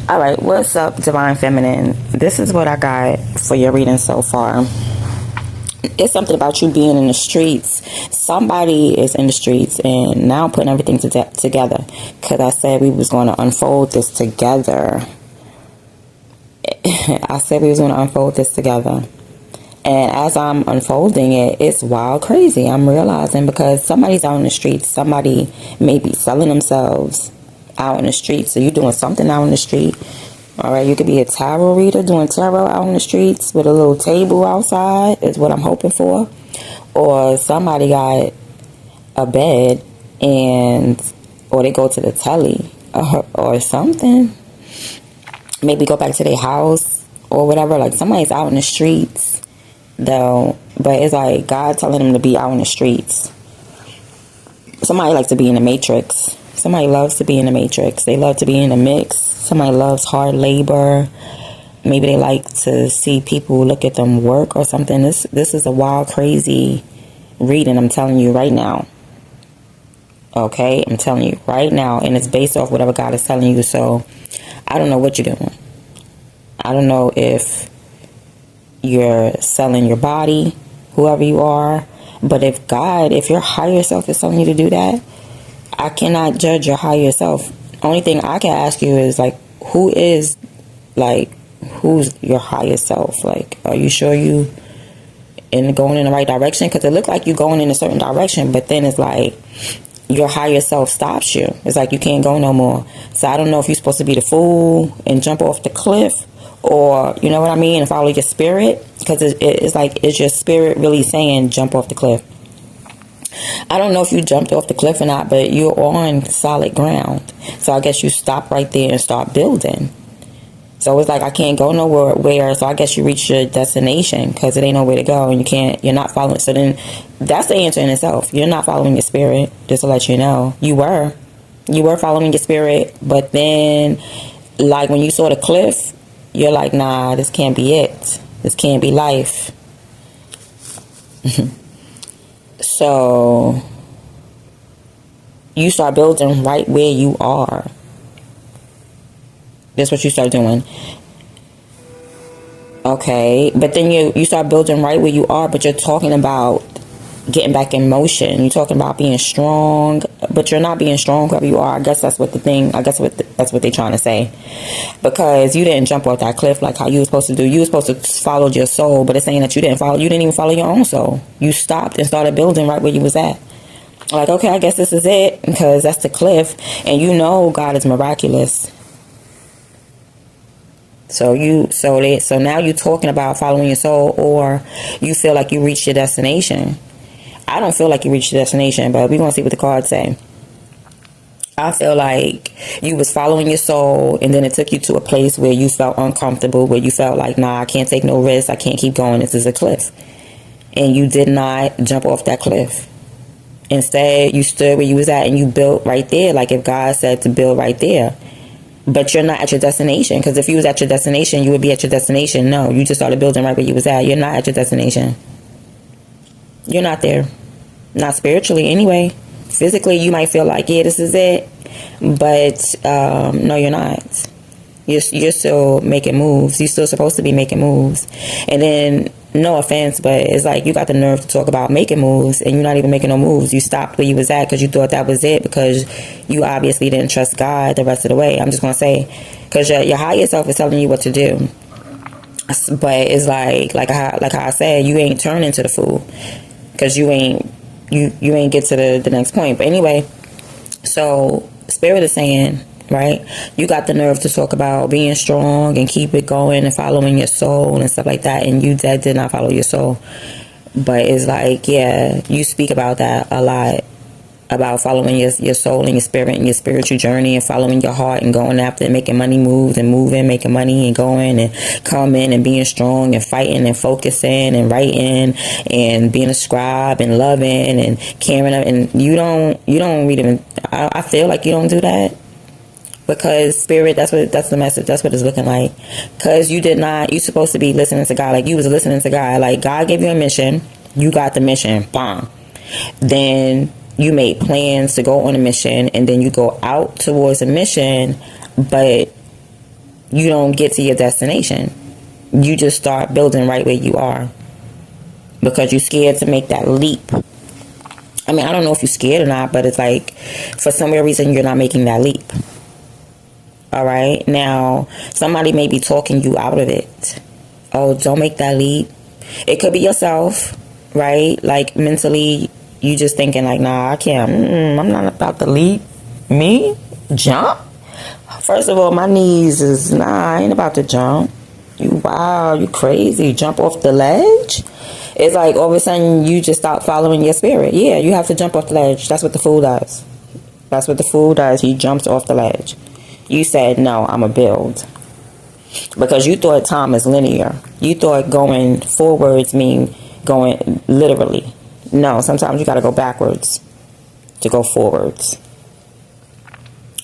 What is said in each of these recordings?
All right, what's up, Divine Feminine? This is what I got for your reading so far. It's something about you being in the streets. Somebody is in the streets, and now I'm putting everything together, because I said we was going to unfold this together. I said we was going to unfold this together. And as I'm unfolding it, it's wild crazy. I'm realizing, because somebody's out in the streets. Somebody may be selling themselves out in the streets. So you're doing something out in the street. All right, you could be a tarot reader doing tarot out in the streets with a little table outside is what I'm hoping for. Or somebody got a bed or they go to the telly or something. Maybe go back to their house or whatever. Like, somebody's out in the streets though, but it's like God telling them to be out in the streets. Somebody likes to be in the matrix. Somebody loves to be in the matrix. They love to be in the mix. Somebody loves hard labor. Maybe they like to see people look at them work or something. This is a wild, crazy reading, I'm telling you right now. Okay? I'm telling you right now. And it's based off whatever God is telling you. So, I don't know what you're doing. I don't know if you're selling your body, whoever you are. But if your higher self is telling you to do that, I cannot judge your higher self. Only thing I can ask you is, like, who's your higher self? Like, are you sure you going in the right direction? Because it looked like you're going in a certain direction, but then it's like your higher self stops you. It's like you can't go no more. So I don't know if you're supposed to be the fool and jump off the cliff, or, you know what I mean, and follow your spirit. Because it's like, is your spirit really saying jump off the cliff? I don't know if you jumped off the cliff or not, but you're on solid ground. So I guess you stop right there and start building. So it's like, I can't go nowhere. So I guess you reach your destination, because it ain't nowhere to go, and you're not following. So then that's the answer in itself. You're not following your spirit, just to let you know. You were following your spirit, but then, like, when you saw the cliff, you're like, nah, this can't be it. This can't be life. So you start building right where you are. That's what you start doing. Okay, but then you start building right where you are, but you're talking about getting back in motion. You're talking about being strong, but you're not being strong wherever you are. I guess that's what that's what they're trying to say. Because you didn't jump off that cliff like how you were supposed to do. You were supposed to follow your soul, but it's saying that you didn't even follow your own soul. You stopped and started building right where you was at. Like, okay, I guess this is it, because that's the cliff, and you know God is miraculous. So now you're talking about following your soul, or you feel like you reached your destination. I don't feel like you reached your destination, but we're going to see what the cards say. I feel like you was following your soul, and then it took you to a place where you felt uncomfortable, where you felt like, nah, I can't take no risks. I can't keep going. This is a cliff. And you did not jump off that cliff. Instead, you stood where you was at and you built right there, like if God said to build right there. But you're not at your destination, because if you was at your destination, you would be at your destination. No, you just started building right where you was at. You're not at your destination. You're not there. Not spiritually anyway. Physically, you might feel like, yeah, this is it. But no, you're not. You're still making moves. You're still supposed to be making moves. And then, no offense, but it's like you got the nerve to talk about making moves, and you're not even making no moves. You stopped where you was at because you thought that was it, because you obviously didn't trust God the rest of the way. I'm just going to say, because your higher self is telling you what to do. But it's like how I said, you ain't turning to the fool, because you ain't get to the next point. But anyway, so Spirit is saying, right, you got the nerve to talk about being strong and keep it going and following your soul and stuff like that, and you did not follow your soul. But it's like, yeah, you speak about that a lot, about following your soul and your spirit and your spiritual journey, and following your heart and going after and making money moves and moving, making money and going and coming and being strong and fighting and focusing and writing and being a scribe and loving and caring. And you don't even, I feel like you don't do that. Because Spirit, that's the message. That's what it's looking like. Because you're supposed to be listening to God. Like, you was listening to God. Like, God gave you a mission. You got the mission. Bam. Then you made plans to go on a mission, and then you go out towards a mission, but you don't get to your destination. You just start building right where you are because you're scared to make that leap. I mean, I don't know if you're scared or not, but it's like for some weird reason you're not making that leap. All right. Now, somebody may be talking you out of it. Oh, don't make that leap. It could be yourself, right? Like mentally, you just thinking like, nah, I can't. I'm not about to leap. Me? Jump? First of all, my knees is, nah, I ain't about to jump. Wow, you crazy. Jump off the ledge? It's like all of a sudden you just stop following your spirit. Yeah, you have to jump off the ledge. That's what the fool does. That's what the fool does. He jumps off the ledge. You said, no, I'm a build. Because you thought time is linear. You thought going forwards mean going literally. No, sometimes you got to go backwards to go forwards.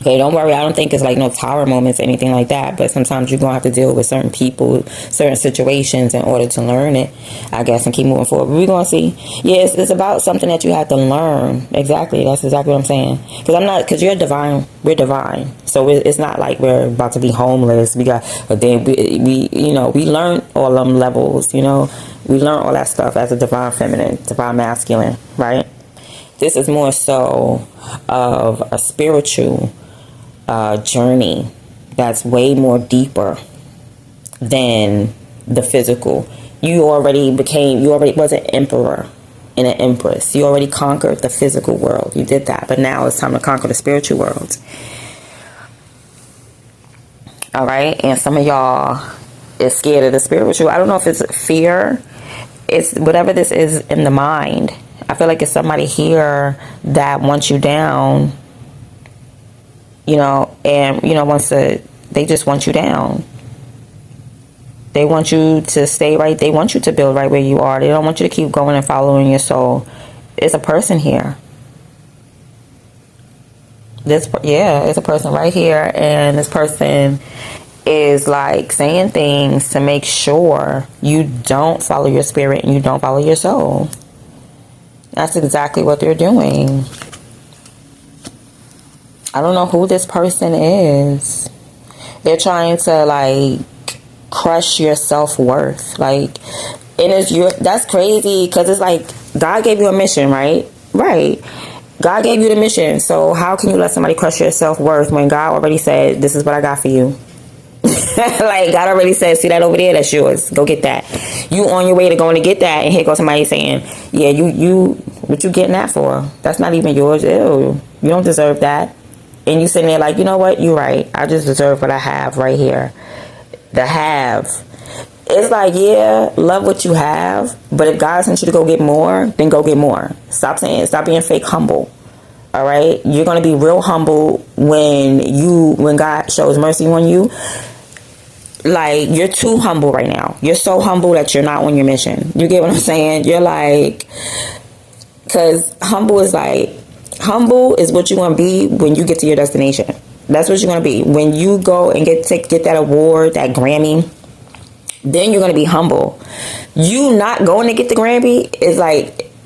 Okay, don't worry. I don't think it's like no tower moments or anything like that. But sometimes you're going to have to deal with certain people, certain situations in order to learn it, I guess, and keep moving forward. We're going to see. Yes, it's about something that you have to learn. Exactly. That's exactly what I'm saying. Because you're divine. We're divine. So it's not like we're about to be homeless. We learn all them levels, We learn all that stuff as a divine feminine, divine masculine, right? This is more so of a spiritual journey that's way more deeper than the physical. You already was an emperor and an empress. You already conquered the physical world. You did that, but now it's time to conquer the spiritual world. All right, and some of y'all is scared of the spiritual. I don't know if it's fear. It's whatever this is in the mind. I feel like it's somebody here that wants you down, and, they just want you down. They want you to stay right. They want you to build right where you are. They don't want you to keep going and following your soul. It's a person here. It's a person right here. And this person is like saying things to make sure you don't follow your spirit and you don't follow your soul. That's exactly what they're doing. I don't know who this person is. They're trying to crush your self-worth. That's crazy because it's like God gave you a mission, right? Right. God gave you the mission. So how can you let somebody crush your self-worth when God already said, this is what I got for you? God already said, see that over there? That's yours. Go get that. You on your way to going to get that, and here goes somebody saying, yeah, what you getting that for? That's not even yours. Ew, you don't deserve that. And you sitting there like, you know what? You're right. I just deserve what I have right here. The have. It's like, yeah, love what you have. But if God sent you to go get more, then go get more. Stop being fake humble. All right? You're going to be real humble when God shows mercy on you. You're too humble right now. You're so humble that you're not on your mission. You get what I'm saying? You're because humble is what you're going to be when you get to your destination. That's what you're going to be. When you go and get that award, that Grammy, then you're going to be humble. You not going to get the Grammy is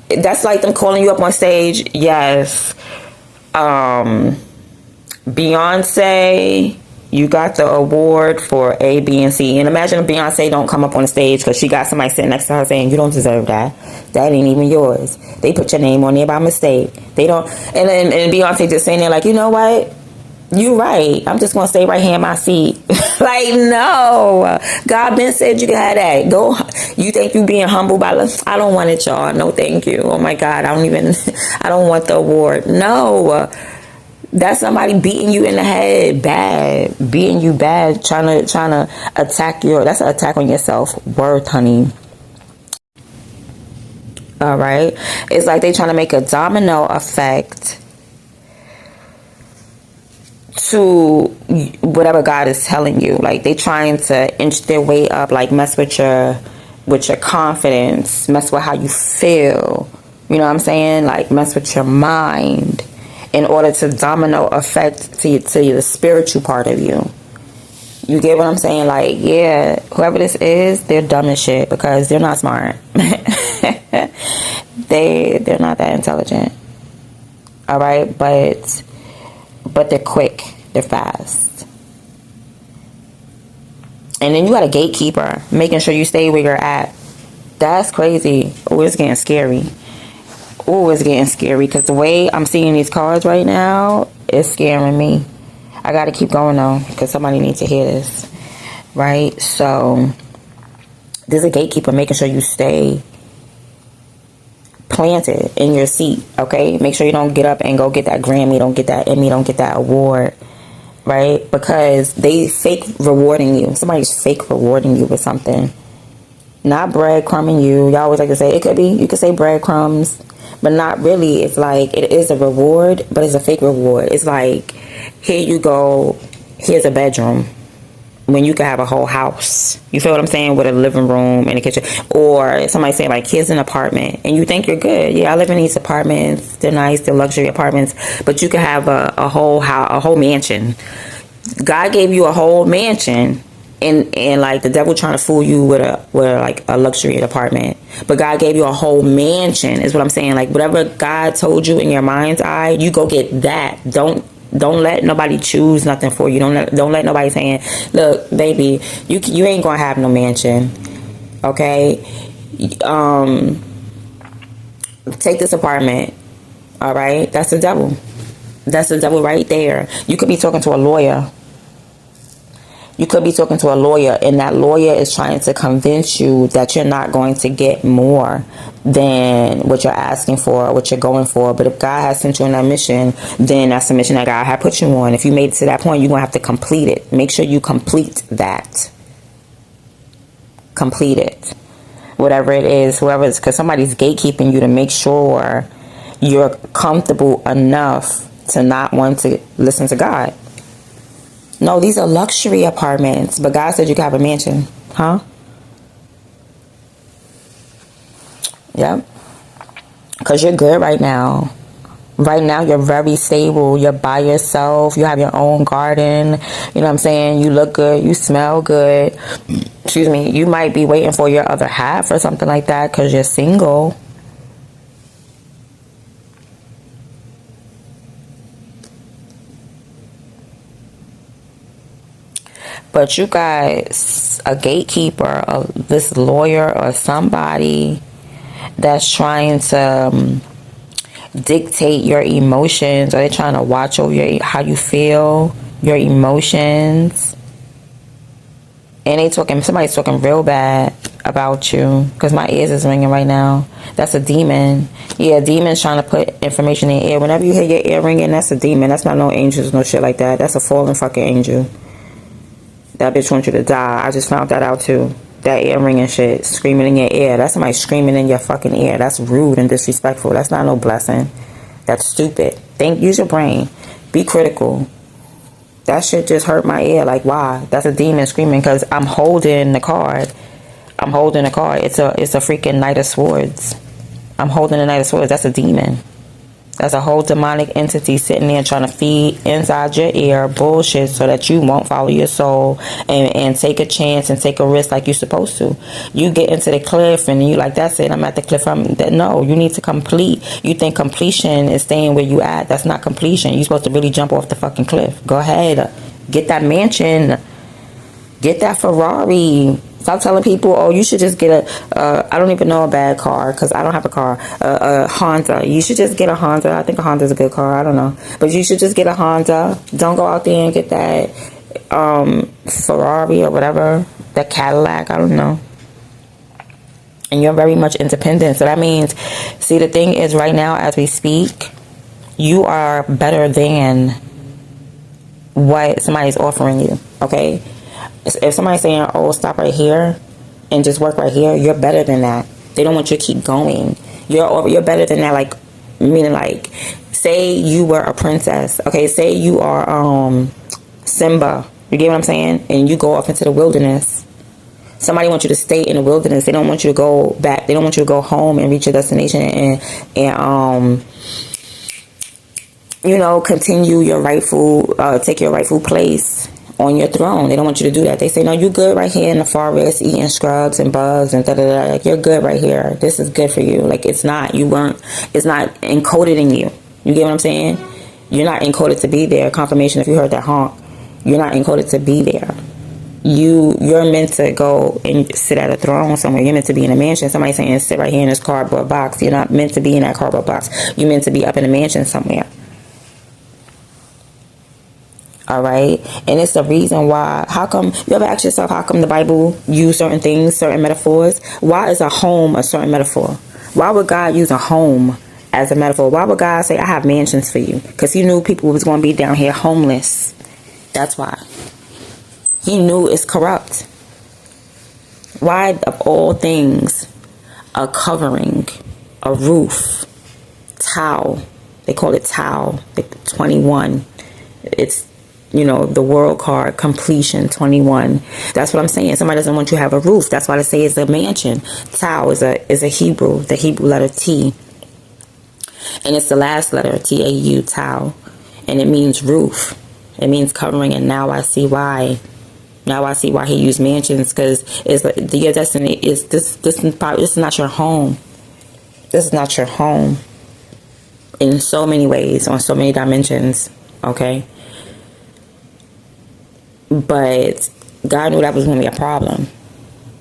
that's like them calling you up on stage. Yes. Beyonce, you got the award for A, B, and C. And imagine if Beyonce don't come up on the stage because she got somebody sitting next to her saying, you don't deserve that. That ain't even yours. They put your name on there by mistake. They don't. And Beyonce just saying there you know what? You right. I'm just going to stay right here in my seat. No. God been said you can have that. Go. You think you being humble by I don't want it, y'all. No, thank you. Oh, my God. I don't want the award. No. That's somebody beating you in the head bad. Beating you bad. Trying to attack that's an attack on your self-worth, honey. All right. It's like they trying to make a domino effect to whatever God is telling you. They trying to inch their way up, mess with your confidence, mess with how you feel. You know what I'm saying? Mess with your mind in order to domino effect to the spiritual part of you. You get what I'm saying? Yeah, whoever this is, they're dumb as shit because they're not smart. They're not that intelligent. All right, but they're quick. They're fast. And then you got a gatekeeper making sure you stay where you're at. That's crazy. Oh, it's getting scary. Oh, it's getting scary because the way I'm seeing these cards right now is scaring me. I got to keep going though because somebody needs to hear this. Right? So there's a gatekeeper making sure you stay planted in your seat. Okay? Make sure you don't get up and go get that Grammy, don't get that Emmy, don't get that award. Right? Because they fake rewarding you. Somebody's fake rewarding you with something. Not breadcrumbing you. Y'all always like to say, it could be, you could say breadcrumbs, but not really. It's like, it is a reward, but it's a fake reward. It's like, here you go, here's a bedroom, when you could have a whole house. You feel what I'm saying? With a living room and a kitchen. Or somebody saying like, here's an apartment, and you think you're good. Yeah, I live in these apartments. They're nice, they're luxury apartments, but you could have a whole house, a whole mansion. God gave you a whole mansion. And like the devil trying to fool you with like a luxury apartment, but God gave you a whole mansion is what I'm saying. Like whatever God told you in your mind's eye, you go get that. Don't let nobody choose nothing for you. Don't let nobody saying, look baby, you ain't gonna have no mansion, okay? Take this apartment. All right, that's the devil. That's the devil right there. You could be talking to a lawyer. You could be talking to a lawyer, and that lawyer is trying to convince you that you're not going to get more than what you're asking for, what you're going for. But if God has sent you on that mission, then that's the mission that God had put you on. If you made it to that point, you're going to have to complete it. Make sure you complete that. Complete it. Whatever it is, whoever it's, because somebody's gatekeeping you to make sure you're comfortable enough to not want to listen to God. No, these are luxury apartments, but God said you could have a mansion. Huh? Yep. Because you're good right now. Right now, you're very stable. You're by yourself. You have your own garden. You know what I'm saying? You look good. You smell good. Excuse me. You might be waiting for your other half or something like that because you're single. But you got a gatekeeper, this lawyer or somebody that's trying to dictate your emotions, or they're trying to watch over how you feel, your emotions. And somebody's talking real bad about you, because my ears is ringing right now. That's a demon. Yeah, demons trying to put information in your ear. Whenever you hear your ear ringing, that's a demon. That's not no angels, no shit like that. That's a fallen fucking angel. That bitch wants you to die. I just found that out too. That ear ringing shit, screaming in your ear. That's somebody screaming in your fucking ear. That's rude and disrespectful. That's not no blessing. That's stupid. Use your brain. Be critical. That shit just hurt my ear. Like, why? That's a demon screaming because I'm holding the card. I'm holding the card. It's a freaking Knight of Swords. I'm holding the Knight of Swords. That's a demon. That's a whole demonic entity sitting there trying to feed inside your ear bullshit so that you won't follow your soul and take a chance and take a risk like you're supposed to. You get into the cliff and you like, that's it, I'm at the cliff. No, you need to complete. You think completion is staying where you at. That's not completion. You're supposed to really jump off the fucking cliff. Go ahead. Get that mansion. Get that Ferrari. Stop telling people, oh, you should just get I don't even know a bad car because I don't have a car. A Honda. You should just get a Honda. I think a Honda's a good car. I don't know. But you should just get a Honda. Don't go out there and get that Ferrari or whatever. That Cadillac. I don't know. And you're very much independent. So that means, see, the thing is right now as we speak, you are better than what somebody's offering you. Okay? If somebody's saying, oh, stop right here and just work right here, you're better than that. They don't want you to keep going. You're better than that. Like, meaning like, say you were a princess. Okay, say you are Simba. You get what I'm saying? And you go off into the wilderness. Somebody wants you to stay in the wilderness. They don't want you to go back. They don't want you to go home and reach your destination and continue your take your rightful place on your throne. They don't want you to do that. They say, no, you're good right here in the forest eating scrubs and bugs and da-da-da. Like, you're good right here. This is good for you. Like, it's not encoded in you. You get what I'm saying? You're not encoded to be there. Confirmation if you heard that honk. You're not encoded to be there. You're meant to go and sit at a throne somewhere. You're meant to be in a mansion. Somebody's saying sit right here in this cardboard box. You're not meant to be in that cardboard box. You're meant to be up in a mansion somewhere. All right. And it's the reason why. How come, you ever ask yourself, how come the Bible use certain things, certain metaphors? Why is a home a certain metaphor? Why would God use a home as a metaphor? Why would God say, I have mansions for you? Because he knew people was going to be down here homeless. That's why. He knew it's corrupt. Why, of all things, a covering, a roof, towel. They call it towel, 21. It's, the world card, completion, 21. That's what I'm saying. Somebody doesn't want you to have a roof. That's why they say it's a mansion. Tau is a Hebrew, the Hebrew letter T. And it's the last letter, T-A-U, tau. And it means roof. It means covering. And now I see why. Now I see why he used mansions. Because it's like, your destiny is this is not your home. This is not your home. In so many ways, on so many dimensions. Okay? But God knew that was going to be a problem.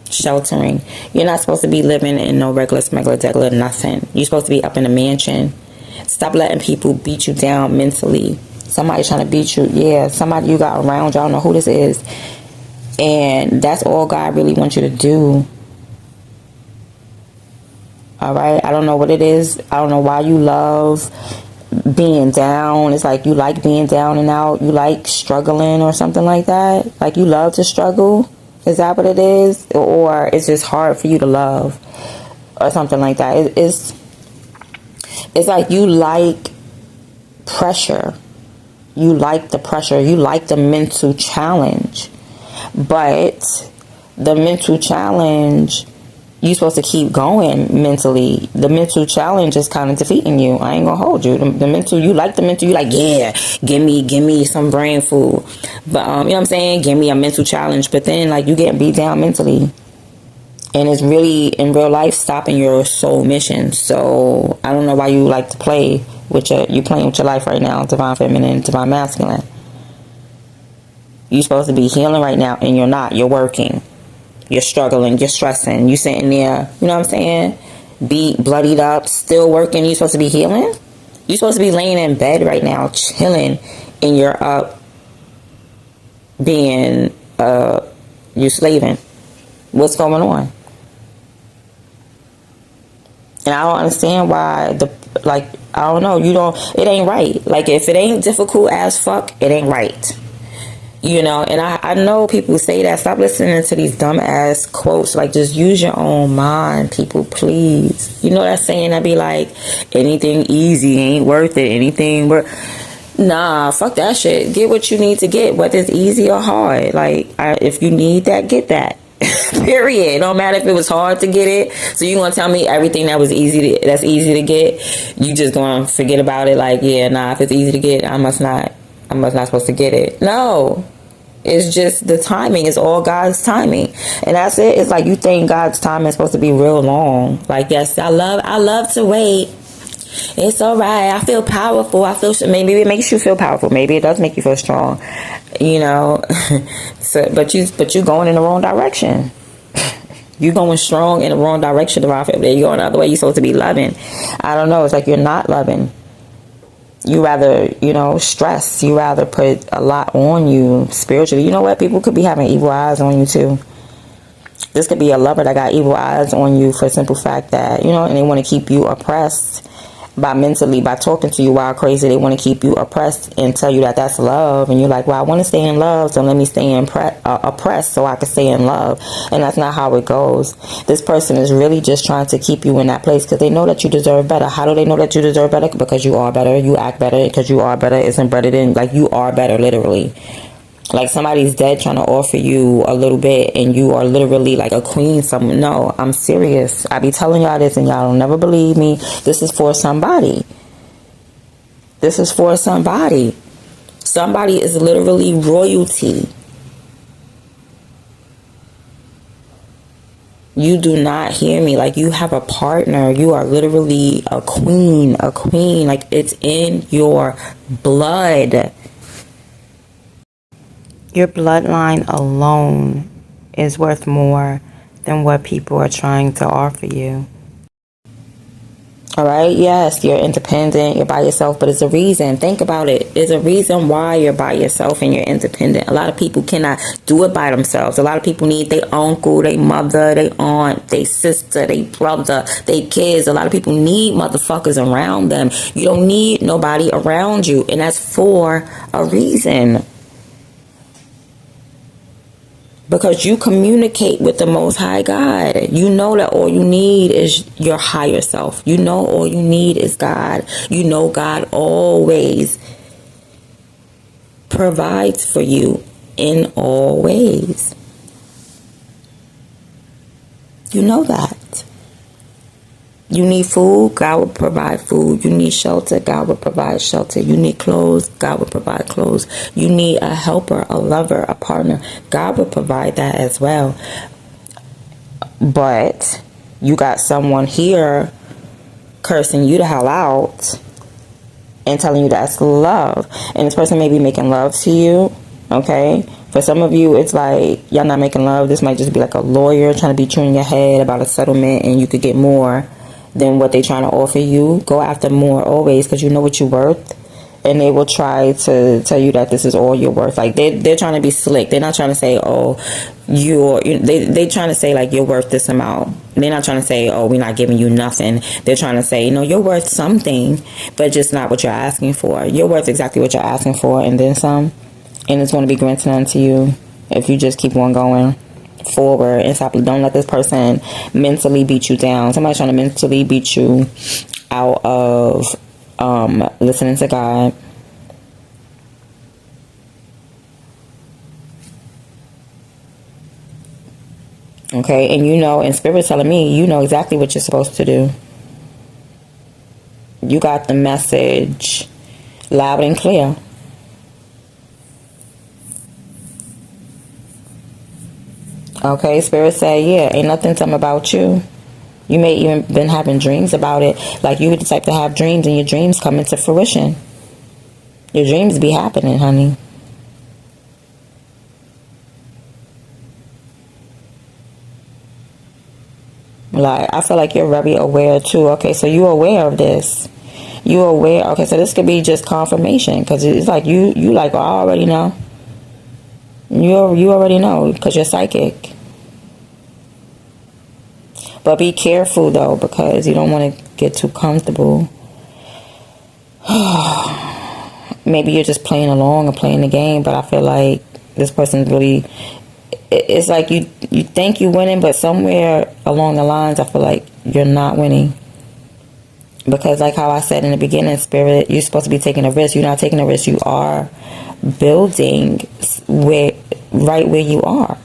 Sheltering. You're not supposed to be living in no regular, smuggler, degular, nothing. You're supposed to be up in a mansion. Stop letting people beat you down mentally. Somebody trying to beat you. Yeah, somebody you got around you. I don't know who this is. And that's all God really wants you to do. All right? I don't know what it is. I don't know why you love being down. It's like you like being down and out. You like struggling or something like that. Like you love to struggle. Is that what it is? Or it's just hard for you to love or something like that. It's like you like pressure. You like the pressure. You like the mental challenge. But the mental challenge, you're supposed to keep going mentally. The mental challenge is kind of defeating you. I ain't gonna hold you. The mental, you like the mental. You like, yeah, give me some brain food. But you know what I'm saying? Give me a mental challenge. But then like you get beat down mentally, and it's really in real life stopping your soul mission. So I don't know why you like to play with you playing with your life right now, divine feminine, divine masculine. You're supposed to be healing right now, and you're not. You're working. You're struggling, you're stressing, you sitting there, you know what I'm saying? Beat, bloodied up, still working. You're supposed to be healing? You're supposed to be laying in bed right now, chilling, and you're up being, you're slaving. What's going on? And I don't understand why I don't know, it ain't right. Like, if it ain't difficult as fuck, it ain't right. And I know people say that. Stop listening to these dumb ass quotes. Like, just use your own mind, people, please. You know that saying that be like, anything easy ain't worth it. Anything nah, fuck that shit. Get what you need to get, whether it's easy or hard. Like, if you need that, get that. Period. No matter if it was hard to get it. So you gonna tell me everything that's easy to get, you just gonna forget about it? Like, yeah, nah, if it's easy to get, I must not supposed to get it. No. It's just the timing is all God's timing. And that's it. It's like you think God's time is supposed to be real long. Like, yes, I love to wait. It's all right. I feel powerful. Maybe it makes you feel powerful. Maybe it does make you feel strong. So, but you going in the wrong direction. You going strong in the wrong direction. You going the other way. You're supposed to be loving. I don't know. It's like you're not loving. You rather, stress. You rather put a lot on you spiritually. You know what? People could be having evil eyes on you too. This could be a lover that got evil eyes on you for the simple fact that, and they want to keep you oppressed by talking to you while crazy. They want to keep you oppressed and tell you that that's love. And you're like, well, I want to stay in love, so let me stay oppressed so I can stay in love. And that's not how it goes. This person is really just trying to keep you in that place because they know that you deserve better. How do they know that you deserve better? Because you are better. You act better because you are better. It's embedded in, like, you are better, literally. Like somebody's dead trying to offer you a little bit and you are literally like a queen. No, I'm serious. I be telling y'all this and y'all don't never believe me. This is for somebody. This is for somebody. Somebody is literally royalty. You do not hear me. Like, you have a partner. You are literally a queen. A queen. Like, it's in your blood. Your bloodline alone is worth more than what people are trying to offer you. All right, yes, you're independent, you're by yourself, but it's a reason. Think about it. There's a reason why you're by yourself and you're independent. A lot of people cannot do it by themselves. A lot of people need their uncle, their mother, their aunt, their sister, their brother, their kids. A lot of people need motherfuckers around them. You don't need nobody around you, and that's for a reason. Because you communicate with the Most High God. You know that all you need is your higher self. You know all you need is God. You know God always provides for you in all ways. You know that. You need food, God will provide food. You need shelter, God will provide shelter. You need clothes, God will provide clothes. You need a helper, a lover, a partner. God will provide that as well. But you got someone here cursing you the hell out and telling you that's love. And this person may be making love to you, okay? For some of you, it's like y'all not making love. This might just be like a lawyer trying to beat you in your head about a settlement and you could get more than what they're trying to offer you. Go after more always, because you know what you're worth, and they will try to tell you that this is all you're worth. Like they're trying to be slick. They're not trying to say, oh, they're trying to say like you're worth this amount. They're not trying to say, oh, we're not giving you nothing. They're trying to say, no, you're worth something, but just not what you're asking for. You're worth exactly what you're asking for and then some, and it's going to be granted unto you if you just keep on going forward and stop. Don't let this person mentally beat you down. Somebody's trying to mentally beat you out of listening to God. Okay, and you know, and Spirit telling me you know exactly what you're supposed to do. You got the message loud and clear. Okay, Spirit say, yeah, ain't nothing something about you. You may even been having dreams about it. Like you the type to have dreams and your dreams come into fruition. Your dreams be happening, honey. Like, I feel like you're very aware too. Okay, so you're aware of this. You're aware. Okay, so this could be just confirmation, because it's like you like, oh, I already know. You already know because you're psychic. But be careful though, because you don't want to get too comfortable. Maybe you're just playing along and playing the game, but I feel like this person's really, it's like you think you're winning, but somewhere along the lines I feel like you're not winning. Because like how I said in the beginning, Spirit, you're supposed to be taking a risk. You're not taking a risk. You are building right where you are.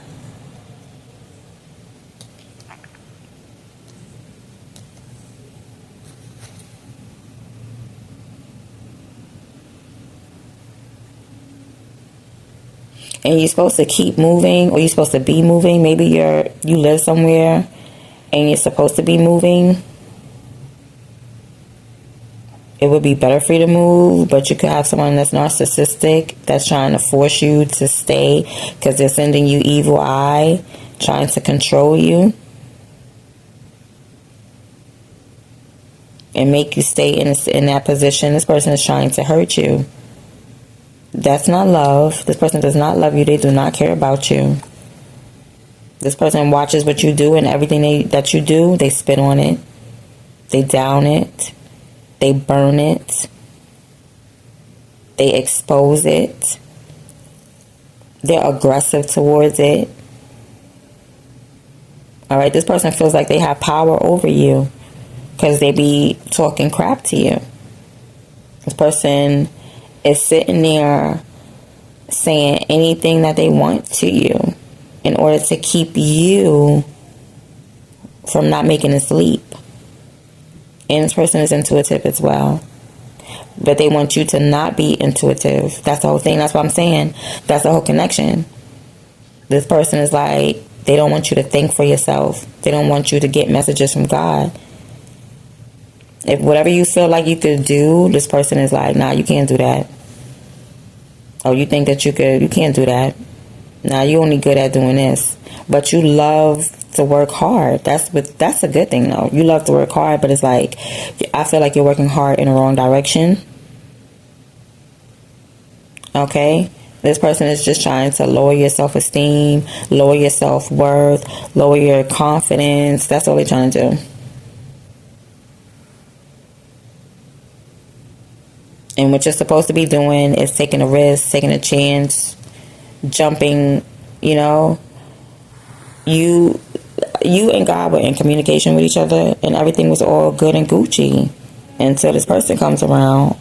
And you're supposed to keep moving, or you're supposed to be moving. Maybe you live somewhere and you're supposed to be moving. It would be better for you to move, but you could have someone that's narcissistic that's trying to force you to stay because they're sending you evil eye, trying to control you and make you stay in that position. This person is trying to hurt you. That's not love. This person does not love you. They do not care about you. This person watches what you do, and everything that you do, they spit on it. They down it. They burn it. They expose it. They're aggressive towards it. All right, this person feels like they have power over you because they be talking crap to you. This person is sitting there saying anything that they want to you in order to keep you from not making a leap. And this person is intuitive as well. But they want you to not be intuitive. That's the whole thing. That's what I'm saying. That's the whole connection. This person is like, they don't want you to think for yourself. They don't want you to get messages from God. If whatever you feel like you could do, this person is like, nah, you can't do that. Oh, you think that you can't do that. Now you only good at doing this, but you love to work hard. That's a good thing though. You love to work hard, but it's like I feel like you're working hard in the wrong direction. Okay? This person is just trying to lower your self-esteem, lower your self-worth, lower your confidence. That's all they're trying to do. And what you're supposed to be doing is taking a risk, taking a chance, jumping, you know. You and God were in communication with each other and everything was all good and Gucci until this person comes around.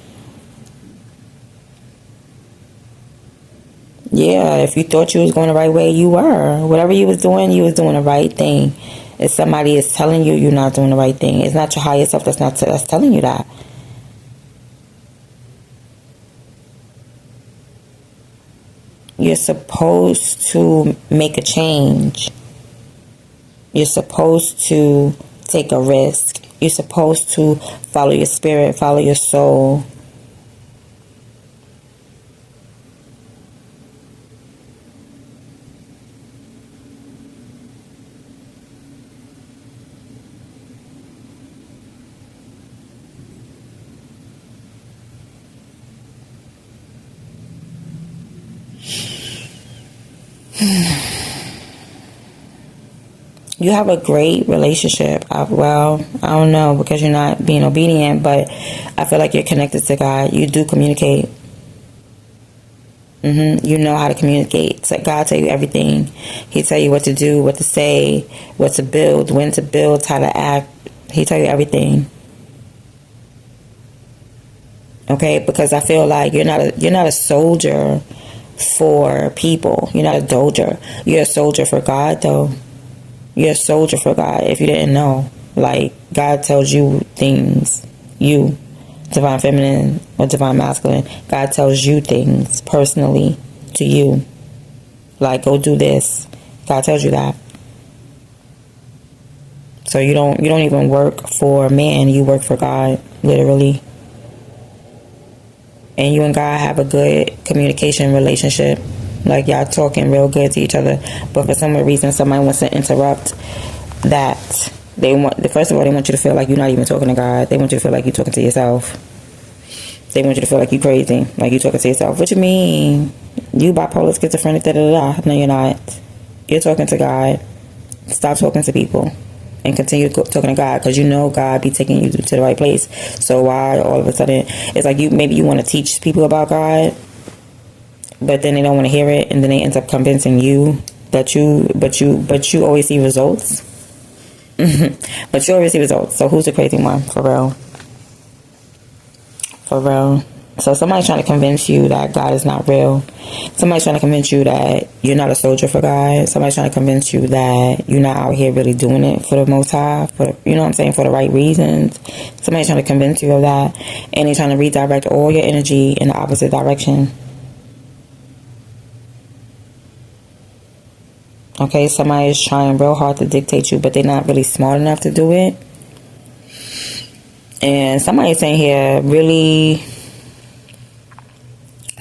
Yeah, if you thought you was going the right way, you were. Whatever you was doing the right thing. If somebody is telling you you're not doing the right thing, it's not your higher self that's telling you that. You're supposed to make a change. You're supposed to take a risk. You're supposed to follow your spirit, follow your soul. You have a great relationship. Well, I don't know because you're not being obedient, but I feel like you're connected to God. You do communicate. You know how to communicate. So God tell you everything. He tell you what to do, what to say, what to build, when to build, how to act. He tell you everything. Okay, because I feel like you're not a soldier for people. You're not a soldier. You're a soldier for God, though. You're a soldier for God. If you didn't know, like God tells you things. You, divine feminine or divine masculine, God tells you things personally to you. Like go do this. God tells you that. So you don't even work for man. You work for God, literally. And you and God have a good communication relationship. Like y'all talking real good to each other. But for some reason somebody wants to interrupt that. First of all, they want you to feel like you're not even talking to God. They want you to feel like you're talking to yourself. They want you to feel like you're crazy. Like you're talking to yourself. What you mean? You bipolar, schizophrenic, da-da-da. No, you're not. You're talking to God. Stop talking to people. And continue talking to God, because you know God be taking you to the right place. So why all of a sudden it's like maybe you want to teach people about God, but then they don't want to hear it, and then they end up convincing you that but you always see results. But you always see results. So who's the crazy one? For real. For real. So somebody's trying to convince you that God is not real. Somebody's trying to convince you that you're not a soldier for God. Somebody's trying to convince you that you're not out here really doing it for the Most High, you know what I'm saying, for the right reasons. Somebody's trying to convince you of that, and they're trying to redirect all your energy in the opposite direction. Okay, somebody is trying real hard to dictate you, but they're not really smart enough to do it. And somebody's saying here really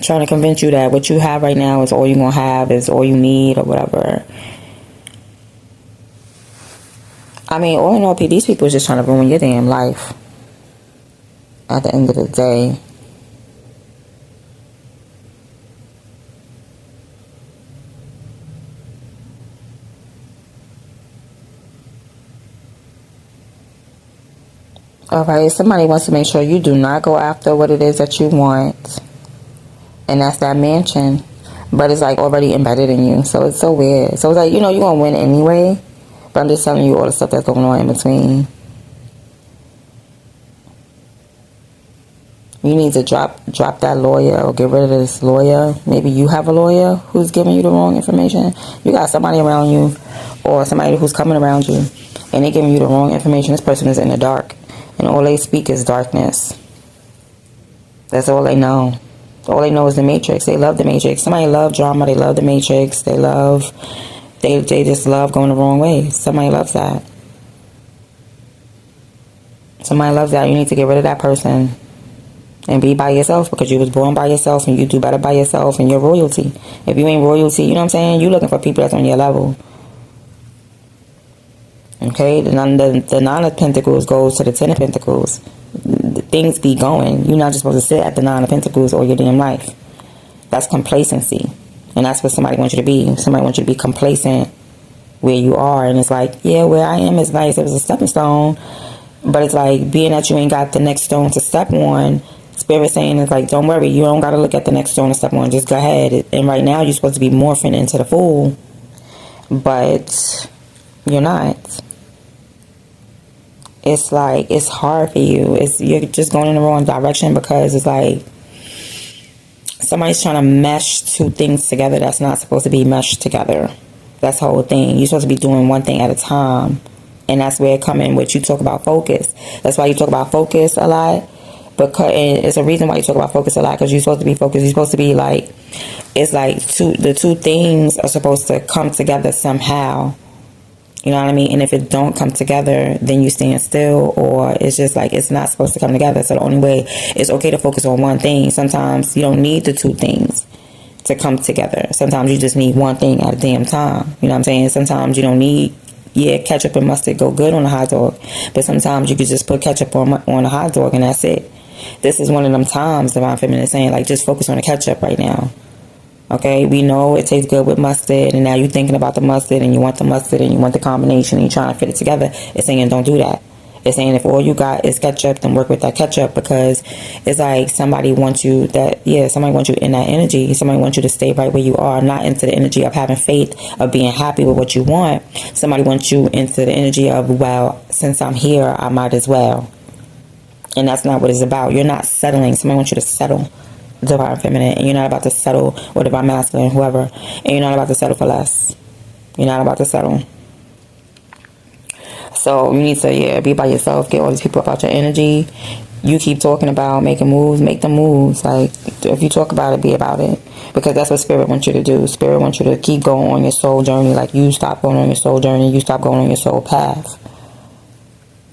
trying to convince you that what you have right now is all you're going to have, is all you need, or whatever. I mean, all in all, these people are just trying to ruin your damn life at the end of the day. Alright, somebody wants to make sure you do not go after what it is that you want. And that's that mansion. But it's like already embedded in you. So it's so weird. So it's like, you're going to win anyway. But I'm just telling you all the stuff that's going on in between. You need to drop that lawyer or get rid of this lawyer. Maybe you have a lawyer who's giving you the wrong information. You got somebody around you, or somebody who's coming around you, and they're giving you the wrong information. This person is in the dark. And all they speak is darkness. That's all they know. All they know is the Matrix. They love the Matrix. Somebody love drama. They love the Matrix. They just love going the wrong way. Somebody loves that. Somebody loves that. You need to get rid of that person. and be by yourself, because you was born by yourself and you do better by yourself, and you're royalty. If you ain't royalty, you know what I'm saying, you looking for people that's on your level. Okay, the nine of pentacles goes to the 10 of pentacles. Things be going. You're not just supposed to sit at the 9 of pentacles all your damn life. That's complacency, and that's what somebody wants you to be. Somebody wants you to be complacent where you are, and it's like, yeah, where I am is nice, it was a stepping stone, but it's like, being that you ain't got the next stone to step on, Spirit saying is like, don't worry, you don't got to look at the next stone to step on, just go ahead. And right now you're supposed to be morphing into the Fool, but you're not. It's like, it's hard for you. You're just going in the wrong direction, because it's like somebody's trying to mesh two things together that's not supposed to be meshed together. That's the whole thing. You're supposed to be doing one thing at a time. And that's where it come in, which you talk about focus. That's why you talk about focus a lot. Because it's a reason why you talk about focus a lot, because you're supposed to be focused. You're supposed to be like, it's like the two things are supposed to come together somehow. You know what I mean? And if it don't come together, then you stand still, or it's just like, it's not supposed to come together. So the only way, it's okay to focus on one thing. Sometimes you don't need the two things to come together. Sometimes you just need one thing at a damn time. You know what I'm saying? Sometimes you don't need, ketchup and mustard go good on a hot dog, but sometimes you could just put ketchup on a hot dog and that's it. This is one of them times Divine Feminine is saying, like, just focus on the ketchup right now. Okay, we know it tastes good with mustard, and now you're thinking about the mustard, and you want the mustard, and you want the combination, and you're trying to fit it together. It's saying, don't do that. It's saying, if all you got is ketchup, then work with that ketchup, because it's like somebody wants you in that energy. Somebody wants you to stay right where you are, not into the energy of having faith, of being happy with what you want. Somebody wants you into the energy of, well, since I'm here, I might as well. And that's not what it's about. You're not settling. Somebody wants you to settle, Divine Feminine, and you're not about to settle, or Divine Masculine, whoever, and you're not about to settle for less. You're not about to settle. So you need to, be by yourself. Get all these people about your energy. You keep talking about making moves, make the moves. Like, if you talk about it, be about it. Because that's what Spirit wants you to do. Spirit wants you to keep going on your soul journey. Like, you stop going on your soul journey. You stop going on your soul path.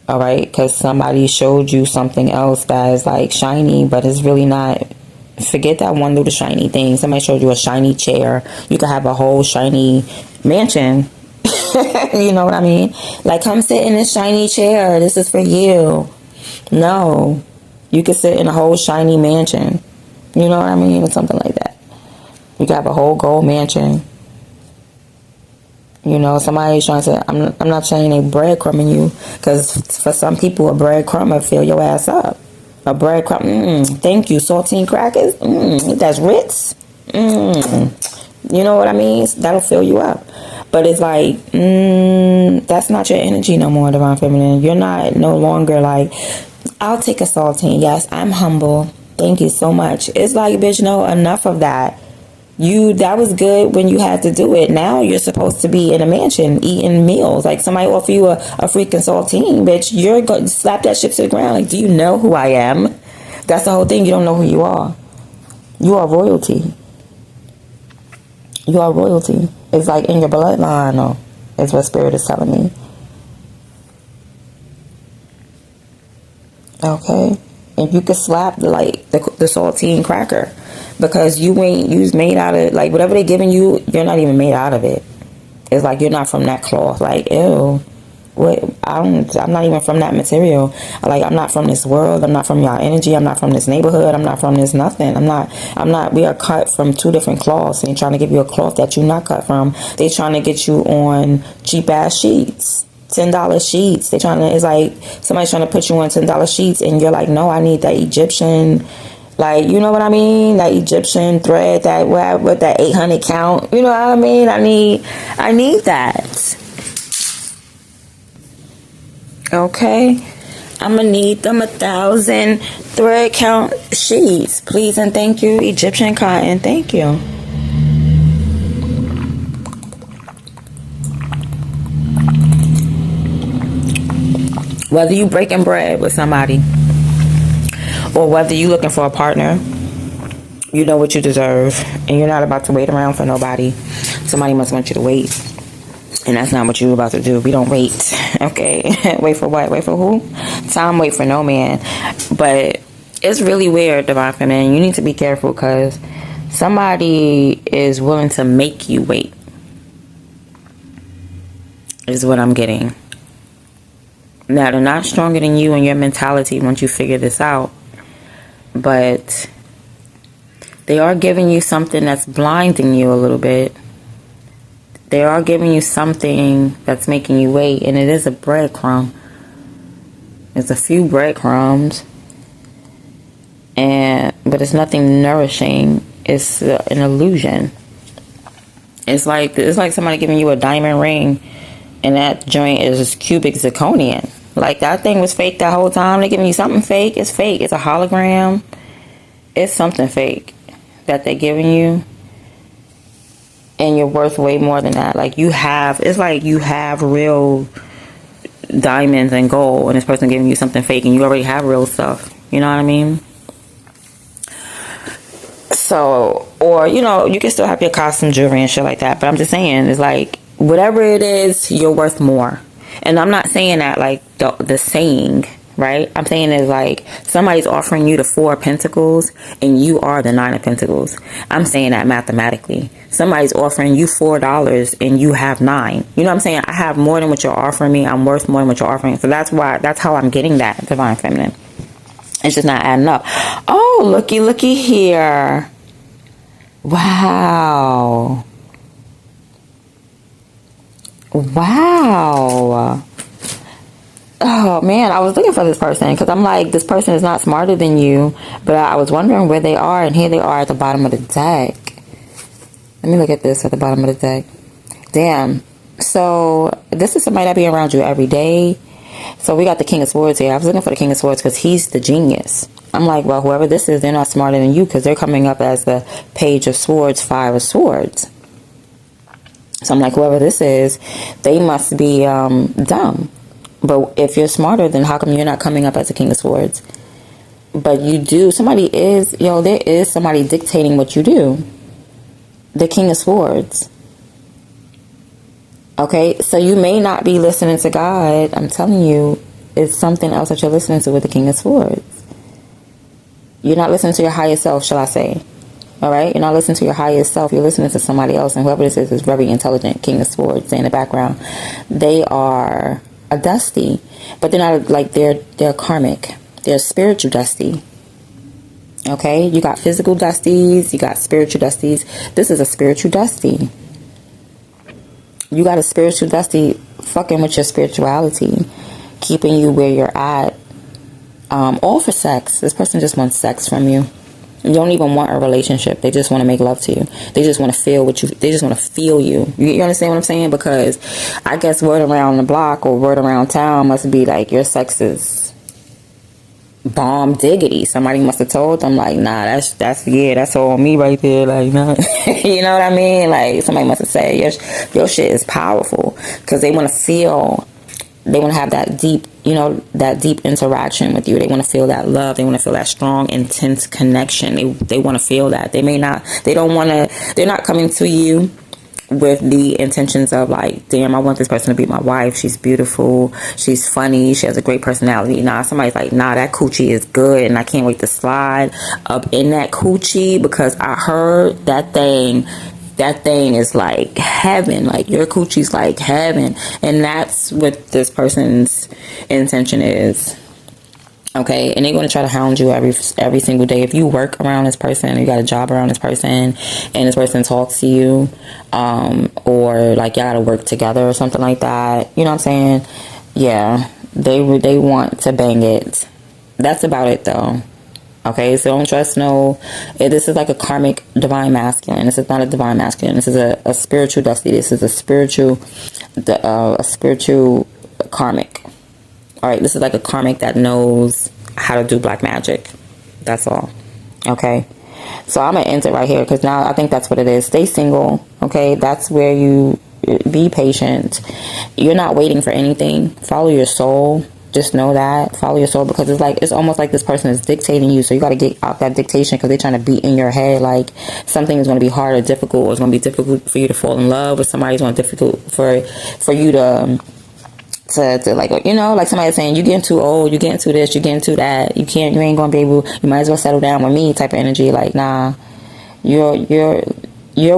Alright? Because somebody showed you something else that is, like, shiny, but it's really not. Forget that one little shiny thing. Somebody showed you a shiny chair. You could have a whole shiny mansion. You know what I mean? Like, come sit in this shiny chair. This is for you. No. You could sit in a whole shiny mansion. You know what I mean? Or something like that. You could have a whole gold mansion. You know, somebody's trying to... I'm not saying they breadcrumbing you. Because for some people, a breadcrumb will fill your ass up. A breadcrumb. Thank you. Saltine crackers. That's Ritz. You know what I mean? That'll fill you up. But it's like, that's not your energy no more, Divine Feminine. You're not no longer like, I'll take a saltine. Yes, I'm humble. Thank you so much. It's like, bitch, no, enough of that. That was good when you had to do it. Now you're supposed to be in a mansion eating meals. Like, somebody offer you a freaking saltine, bitch. You're going to slap that shit to the ground. Like, do you know who I am? That's the whole thing. You don't know who you are. You are royalty. You are royalty. It's like in your bloodline, or is what Spirit is telling me. Okay? If you could slap the saltine cracker, because you was made out of, like, whatever they're giving you, you're not even made out of it. It's like you're not from that cloth. Like, ew. What? I'm not even from that material. Like, I'm not from this world. I'm not from y'all energy. I'm not from this neighborhood. I'm not from this nothing. I'm not. We are cut from two different cloths. And trying to give you a cloth that you're not cut from. They trying to get you on cheap ass sheets. $10 sheets. It's like somebody's trying to put you on $10 sheets, and you're like, no, I need that Egyptian, like, you know what I mean? That Egyptian thread, that with that 800 count. You know what I mean? I need that. Okay, I'm gonna need them 1,000 thread count sheets, please and thank you. Egyptian cotton, thank you. Whether you breaking bread with somebody, or whether you looking for a partner, you know what you deserve, and you're not about to wait around for nobody. Somebody must want you to wait. And that's not what you're about to do. We don't wait. Okay. Wait for what? Wait for who? Time wait for no man. But It's really weird, Divine Feminine. You need to be careful because somebody is willing to make you wait, is what I'm getting. Now, they're not stronger than you and your mentality once you figure this out, but they are giving you something that's blinding you a little bit. They are giving you something that's making you wait, and it is a breadcrumb. It's a few breadcrumbs, but it's nothing nourishing. It's an illusion. It's like somebody giving you a diamond ring, and that joint is cubic zirconian. Like, that thing was fake that whole time. They're giving you something fake. It's fake. It's a hologram. It's something fake that they're giving you. And you're worth way more than that. Like, it's like you have real diamonds and gold, and this person giving you something fake, and you already have real stuff. You know what I mean? So, or, you know, you can still have your costume jewelry and shit like that. But I'm just saying, it's like, whatever it is, you're worth more. And I'm not saying that like the saying, right? I'm saying it's like somebody's offering you the 4 of Pentacles and you are the 9 of Pentacles. I'm saying that mathematically. Somebody's offering you $4 and you have 9. You know what I'm saying? I have more than what you're offering me. I'm worth more than what you're offering. So that's how I'm getting that, Divine Feminine. It's just not adding up. Oh, looky here. Wow. Wow. Oh man, I was looking for this person because I'm like, this person is not smarter than you, but I was wondering where they are, and here they are at the bottom of the deck. Let me look at this at the bottom of the deck. Damn. So this is somebody that be around you every day. So we got the King of Swords here. I was looking for the King of Swords because he's the genius. I'm like, well, whoever this is, they're not smarter than you because they're coming up as the Page of Swords, 5 of Swords. So I'm like, whoever this is, they must be dumb. But if you're smarter, then how come you're not coming up as a King of Swords? But you do. There is somebody dictating what you do. The King of Swords. Okay, so you may not be listening to God. I'm telling you, it's something else that you're listening to with the King of Swords. You're not listening to your higher self, shall I say. All right, you're not listening to your highest self. You're listening to somebody else, and whoever this is very intelligent. King of Swords in the background. They are a dusty, but they're not like they're karmic. They're spiritual dusty. Okay, you got physical dusties, you got spiritual dusties. This is a spiritual dusty. You got a spiritual dusty fucking with your spirituality, keeping you where you're at. All for sex. This person just wants sex from you. You don't even want a relationship. They just want to make love to you. They just want to feel what you. They just want to feel you. You understand what I'm saying? Because I guess word around the block or word around town must be like your sex is bomb diggity. Somebody must have told them like, nah, that's all me right there. Like, nah. You know what I mean? Like somebody must have said your shit is powerful because they want to feel. They want to have that deep, that deep interaction with you. They want to feel that love. They want to feel that strong, intense connection. They want to feel that. They're not coming to you with the intentions of like, damn, I want this person to be my wife. She's beautiful. She's funny. She has a great personality. Nah, somebody's like, nah, that coochie is good and I can't wait to slide up in that coochie because I heard that thing is like heaven. Like your coochie's like heaven. And that's what this person's intention is. Okay, and they're going to try to hound you every single day. If you work around this person, you got a job around this person, and this person talks to you, or like y'all got to work together or something like that. You know what I'm saying? Yeah, they want to bang it. That's about it though. Okay, so don't trust this is like a karmic divine masculine. This is not a divine masculine. This is a spiritual dusty. This is a spiritual karmic. All right, this is like a karmic that knows how to do black magic. That's all. Okay, so I'm gonna end it right here because now I think that's what it is. Stay single. Okay, that's where you be patient. You're not waiting for anything. Follow your soul. Just know that. Follow your soul because it's almost like this person is dictating you. So you got to get out that dictation because they're trying to beat in your head like something is going to be hard or difficult, or it's going to be difficult for you to fall in love with somebody. It's going to be difficult for you to like, you know, like somebody saying, you getting too old, you getting too this, you getting too that, you ain't gonna be able, you might as well settle down with me type of energy. Like, nah, you're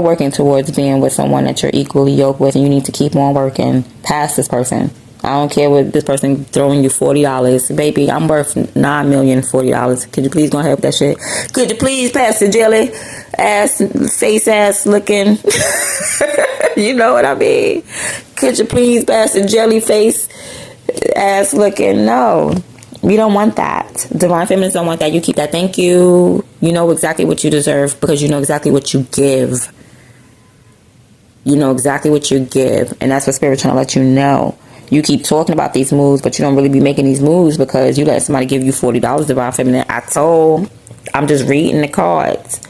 working towards being with someone that you're equally yoked with, and you need to keep on working past this person. I don't care what this person throwing you $40. Baby, I'm worth $9,040,000. Could you please go ahead with that shit? Could you please pass the jelly ass, face ass looking? You know what I mean? Could you please pass the jelly face ass looking? No. We don't want that. Divine feminines don't want that. You keep that. Thank you. You know exactly what you deserve because you know exactly what you give. You know exactly what you give. And that's what Spirit's trying to let you know. You keep talking about these moves, but you don't really be making these moves because you let somebody give you $40, Divine Feminine. I'm just reading the cards.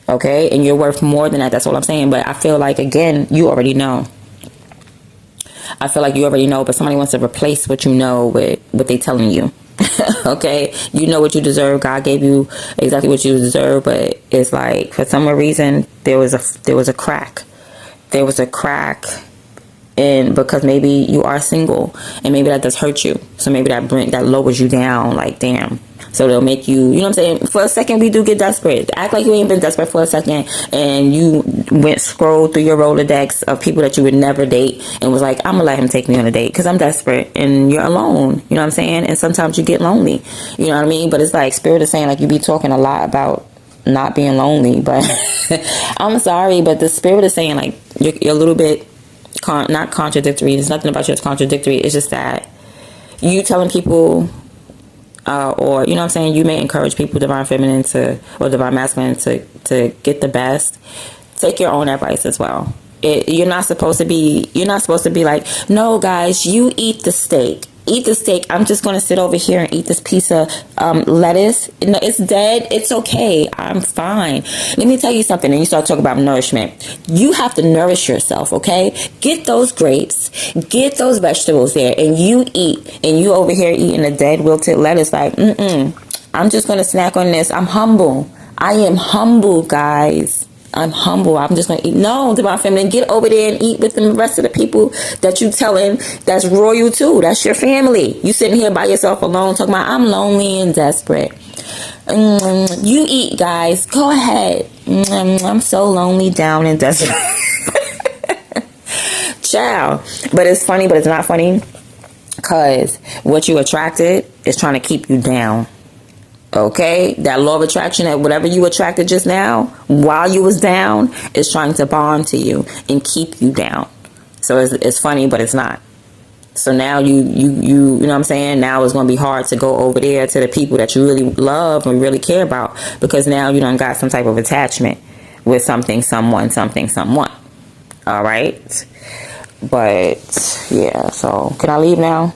Okay? And you're worth more than that. That's all I'm saying. But I feel like, again, you already know. I feel like you already know, but somebody wants to replace what you know with what they telling you. Okay? You know what you deserve. God gave you exactly what you deserve, but it's like, for some reason, there was a crack. There was a crack. And because maybe you are single and maybe that does hurt you. So maybe that lowers you down, like, damn. So they'll make you, you know what I'm saying? For a second, we do get desperate. Act like you ain't been desperate for a second and you scrolled through your Rolodex of people that you would never date and was like, I'm going to let him take me on a date because I'm desperate and you're alone. You know what I'm saying? And sometimes you get lonely. You know what I mean? But it's like Spirit is saying, like, you be talking a lot about not being lonely. But I'm sorry, but the Spirit is saying, like, you're a little bit not contradictory. There's nothing about you that's contradictory. It's just that you telling people or, you know what I'm saying, you may encourage people, Divine Feminine or Divine Masculine to get the best. Take your own advice as well. You're not supposed to be like, no guys, you eat the steak. Eat the steak. I'm just going to sit over here and eat this piece of lettuce. No, it's dead. It's okay. I'm fine. Let me tell you something. And you start talking about nourishment. You have to nourish yourself, okay? Get those grapes. Get those vegetables there. And you eat. And you over here eating a dead wilted lettuce like, I'm just going to snack on this. I'm humble. I am humble, guys. I'm humble. I'm just going to eat. No, Divine Feminine, get over there and eat with the rest of the people that you telling that's royal too. That's your family. You sitting here by yourself alone talking about, I'm lonely and desperate. You eat, guys. Go ahead. I'm so lonely, down and desperate. Ciao. But it's funny, but it's not funny because what you attracted is trying to keep you down. Okay, that law of attraction, that whatever you attracted just now while you was down is trying to bond to you and keep you down. So it's funny, but it's not. So now you know what I'm saying? Now it's going to be hard to go over there to the people that you really love and really care about because now you done got some type of attachment with something, someone. All right. But yeah, so can I leave now?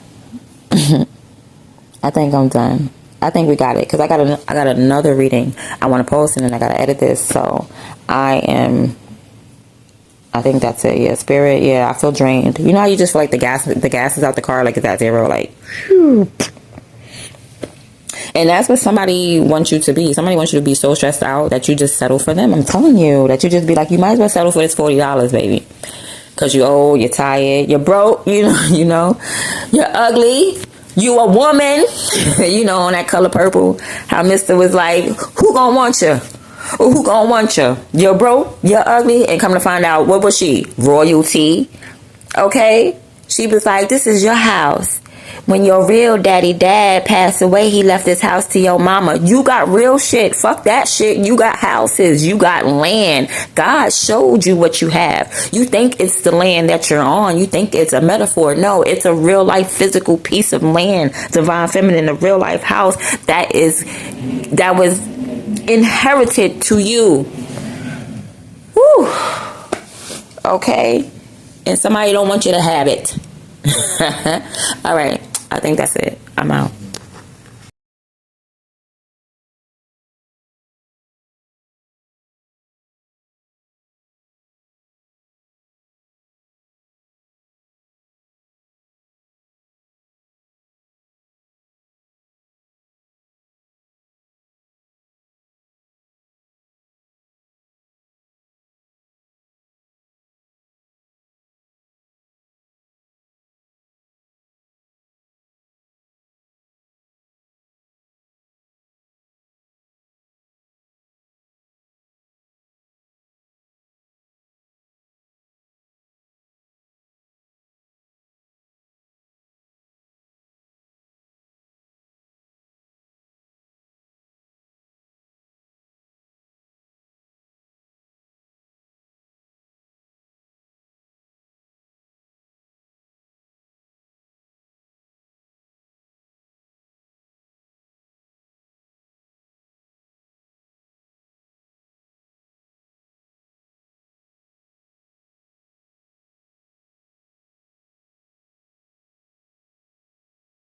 I think I'm done. I think we got it because I got another reading I want to post and then I got to edit this. So I think that's it. Yeah, Spirit. Yeah, I feel drained. You know how you just feel like the gas is out the car, like it's at zero, like. Whew. And that's what somebody wants you to be. Somebody wants you to be so stressed out that you just settle for them. I'm telling you, that you just be like, you might as well settle for this $40, baby. Because you're old, you're tired, you're broke, you know, you're ugly. You a woman, you know, on that color purple. How Mr. was like, who gonna want you? Or who gonna want you? You're broke, you're ugly, and come to find out, what was she? Royalty. Okay? She was like, this is your house. When your real dad passed away, he left his house to your mama. You got real shit. Fuck that shit. You got houses. You got land. God showed you what you have. You think it's the land that you're on. You think it's a metaphor. No, it's a real life physical piece of land. Divine Feminine, a real life house that was inherited to you. Whew. Okay? And somebody don't want you to have it. All right. I think that's it. I'm out.